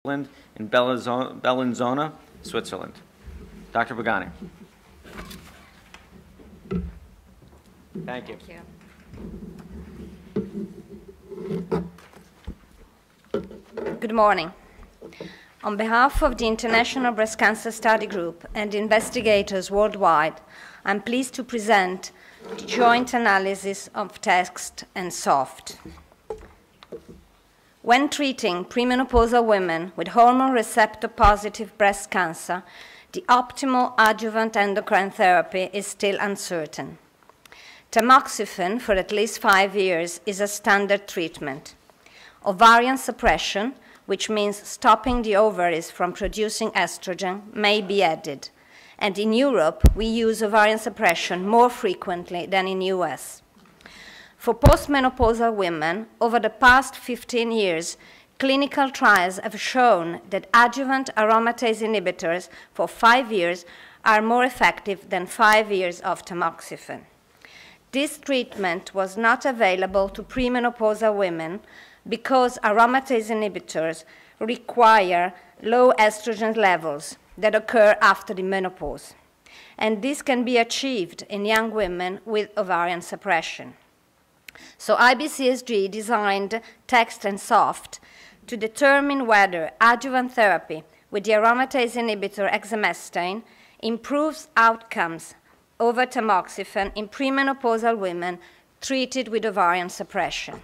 in Bellinzona, Switzerland. Dr. Pagani. Thank you. Thank you. Good morning. On behalf of the International Breast Cancer Study Group and investigators worldwide, I'm pleased to present the joint analysis of TEXT and SOFT. When treating premenopausal women with hormone receptor-positive breast cancer, the optimal adjuvant endocrine therapy is still uncertain. Tamoxifen for at least 5 years is a standard treatment. Ovarian suppression, which means stopping the ovaries from producing estrogen, may be added. And in Europe, we use ovarian suppression more frequently than in the US. For postmenopausal women, over the past 15 years, clinical trials have shown that adjuvant aromatase inhibitors for 5 years are more effective than 5 years of tamoxifen. This treatment was not available to premenopausal women because aromatase inhibitors require low estrogen levels that occur after the menopause. And this can be achieved in young women with ovarian suppression. So IBCSG designed TEXT and SOFT to determine whether adjuvant therapy with the aromatase inhibitor Exemestane improves outcomes over tamoxifen in premenopausal women treated with ovarian suppression.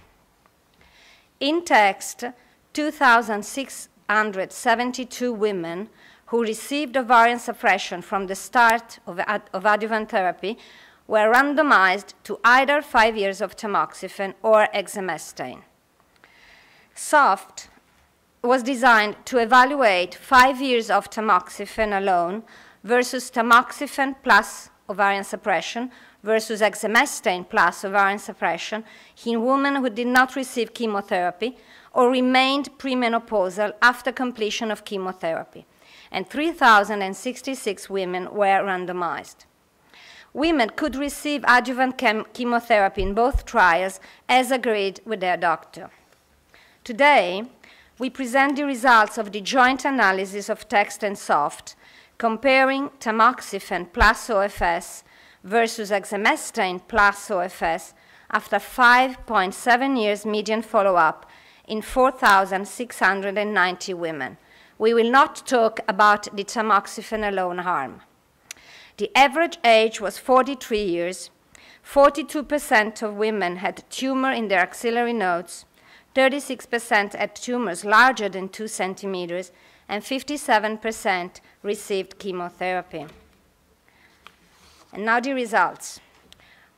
In TEXT, 2,672 women who received ovarian suppression from the start of adjuvant therapy were randomized to either 5 years of tamoxifen or Exemestane. SOFT was designed to evaluate 5 years of tamoxifen alone versus tamoxifen plus ovarian suppression versus Exemestane plus ovarian suppression in women who did not receive chemotherapy or remained premenopausal after completion of chemotherapy. And 3,066 women were randomized. Women could receive adjuvant chemotherapy in both trials as agreed with their doctor. Today, we present the results of the joint analysis of TEXT and SOFT comparing tamoxifen plus OFS versus Exemestane plus OFS after 5.7 years median follow-up in 4,690 women. We will not talk about the tamoxifen alone arm. The average age was 43 years. 42% of women had tumor in their axillary nodes, 36% had tumors larger than 2 centimeters, and 57% received chemotherapy. And now the results.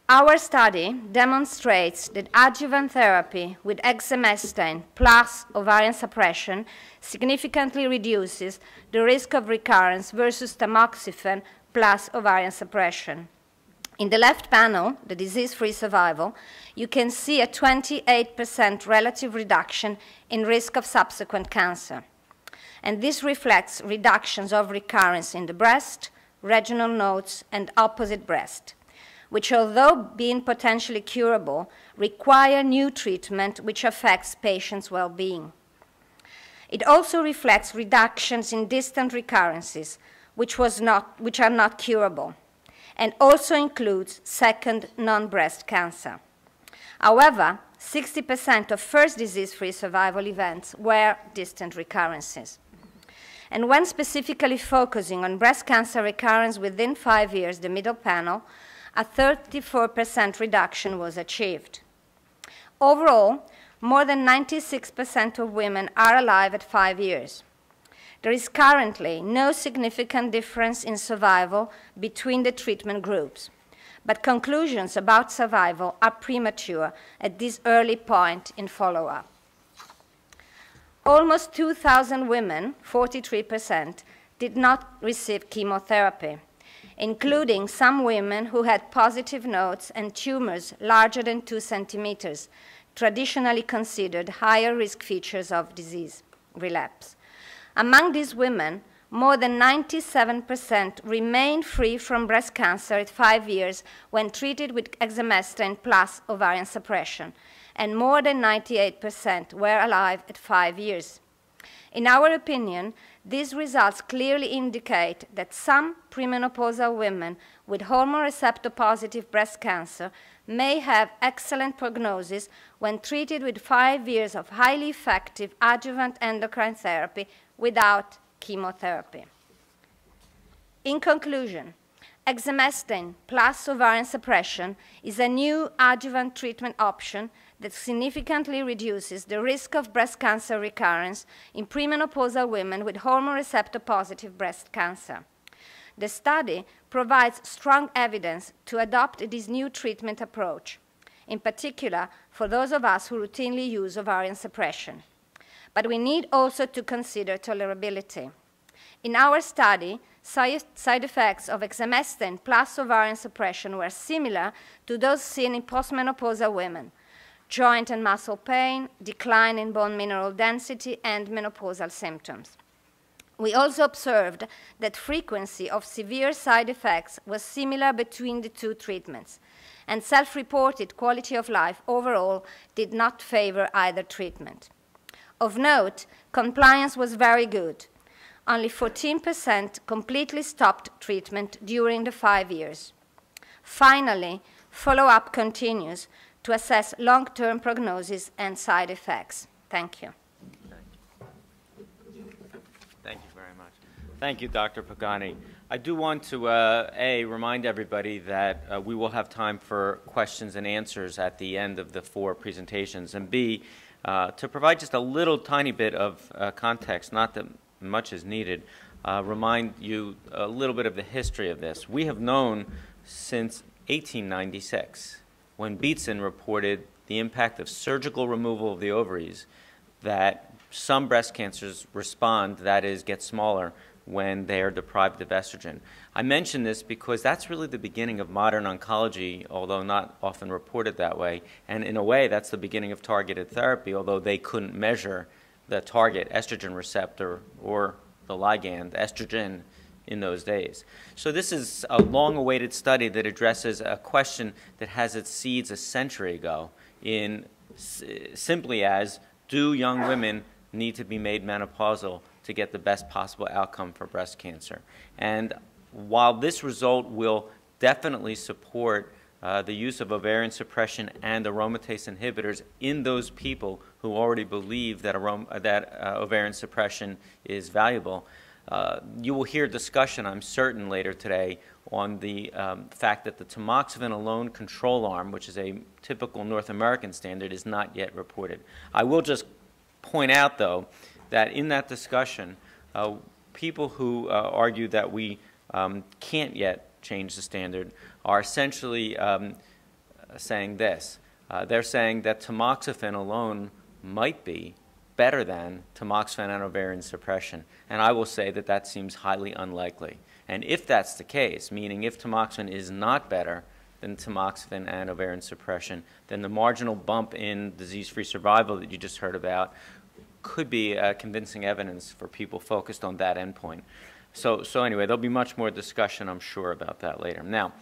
Our study demonstrates that adjuvant therapy with Exemestane plus ovarian suppression significantly reduces the risk of recurrence versus tamoxifen plus ovarian suppression. In the left panel, the disease-free survival, you can see a 28% relative reduction in risk of subsequent cancer. And this reflects reductions of recurrence in the breast, vaginal nodes, and opposite breast, which, although being potentially curable, require new treatment which affects patients' well-being. It also reflects reductions in distant recurrences, which are not curable, and also includes second non-breast cancer. However, 60% of first disease-free survival events were distant recurrences. And when specifically focusing on breast cancer recurrence within 5 years, the middle panel, a 34% reduction was achieved. Overall, more than 96% of women are alive at 5 years. There is currently no significant difference in survival between the treatment groups, but conclusions about survival are premature at this early point in follow-up. Almost 2,000 women, 43%, did not receive chemotherapy, including some women who had positive nodes and tumors larger than 2 centimeters, traditionally considered higher risk features of disease relapse. Among these women, more than 97% remained free from breast cancer at 5 years when treated with Exemestane plus ovarian suppression, and more than 98% were alive at 5 years. In our opinion, these results clearly indicate that some premenopausal women with hormone receptor-positive breast cancer may have excellent prognosis when treated with 5 years of highly effective adjuvant endocrine therapy without chemotherapy. In conclusion, Exemestane plus ovarian suppression is a new adjuvant treatment option that significantly reduces the risk of breast cancer recurrence in premenopausal women with hormone receptor-positive breast cancer. The study provides strong evidence to adopt this new treatment approach, in particular for those of us who routinely use ovarian suppression. But we need also to consider tolerability. In our study, side effects of Exemestane plus ovarian suppression were similar to those seen in postmenopausal women: joint and muscle pain, decline in bone mineral density, and menopausal symptoms. We also observed that frequency of severe side effects was similar between the two treatments, and self-reported quality of life overall did not favor either treatment. Of note, compliance was very good. Only 14% completely stopped treatment during the 5 years. Finally, follow-up continues to assess long-term prognosis and side effects. Thank you. Thank you very much. Thank you, Dr. Pagani. I do want to, remind everybody that we will have time for questions and answers at the end of the 4 presentations, and B, to provide just a little tiny bit of context, not that much is needed, remind you a little bit of the history of this. We have known since 1896, when Beatson reported the impact of surgical removal of the ovaries, that some breast cancers respond, that is, get smaller, when they are deprived of estrogen. I mention this because that's really the beginning of modern oncology, although not often reported that way. And in a way, that's the beginning of targeted therapy, although they couldn't measure the target estrogen receptor or the ligand, estrogen, in those days. So this is a long-awaited study that addresses a question that has its seeds a century ago in simply as, do young women need to be made menopausal to get the best possible outcome for breast cancer? And while this result will definitely support the use of ovarian suppression and aromatase inhibitors in those people who already believe that, ovarian suppression is valuable, you will hear discussion, I'm certain, later today on the fact that the tamoxifen alone control arm, which is a typical North American standard, is not yet reported. I will just point out, though, that in that discussion, people who argue that we can't yet change the standard are essentially saying this. They're saying that tamoxifen alone might be better than tamoxifen and ovarian suppression. And I will say that that seems highly unlikely. And if that's the case, meaning if tamoxifen is not better than tamoxifen and ovarian suppression, then the marginal bump in disease-free survival that you just heard about could be convincing evidence for people focused on that endpoint. So anyway, there'll be much more discussion, I'm sure, about that later. Now,